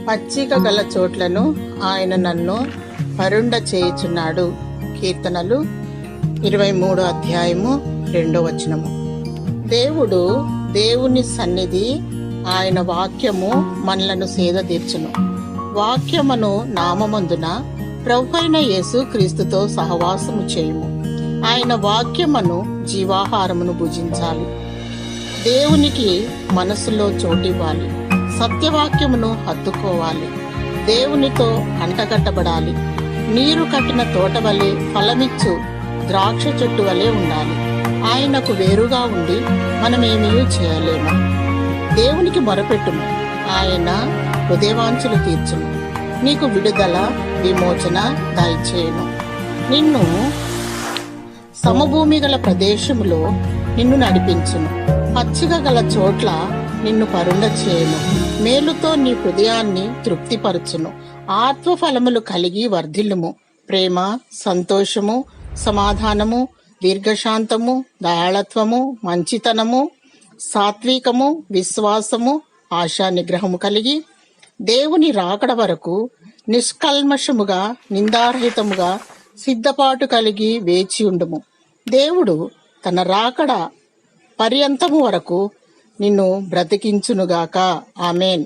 పచ్చిక గల చోట్లను ఆయన నన్ను పరుండ చేయుచున్నాడు. కీర్తనలు 23:2. దేవుని సన్నిధి ఆయన వాక్యము మనలను సేదతీర్చును. వాక్యమును నామమందున ప్రభువైన యేసు క్రీస్తుతో సహవాసము చేయుము. ఆయన వాక్యమును జీవాహారమును భుజించాలి. దేవునికి మనసులో చోటివ్వాలి. సత్యవాక్యమును హత్తుకోవాలి. దేవునితో అంటగట్టబడాలి. నీరు కట్టిన తోట వలె, ఫలమిచ్చు ద్రాక్ష చెట్టు వలె ఉండాలి. ఆయనకు వేరుగా ఉండి మనమేమీ చేయలేము. దేవునికి మొరపెట్టుము, ఆయన హృదయవాంఛలు తీర్చును. నీకు విడుదల, విమోచన దయచేయును. నిన్ను సమభూమి గల ప్రదేశములో నిన్ను నడిపించును. పచ్చిక గల చోట్ల నిన్ను పరుండ చేయును. మేలుతో నీ హృదయాన్ని తృప్తిపరచును. ఆత్మఫలములు కలిగి వర్ధిల్లుము. ప్రేమ, సంతోషము, సమాధానము, దీర్ఘశాంతము, దయాళత్వము, మంచితనము, సాత్వికము, విశ్వాసము, ఆశా నిగ్రహము కలిగి దేవుని రాకడ వరకు నిష్కల్మషముగా, నిందారహితముగా సిద్ధపాటు కలిగి వేచి ఉండుము. దేవుడు తన రాకడ పర్యంతము వరకు నిన్ను బ్రతికించునుగాక. ఆమేన్.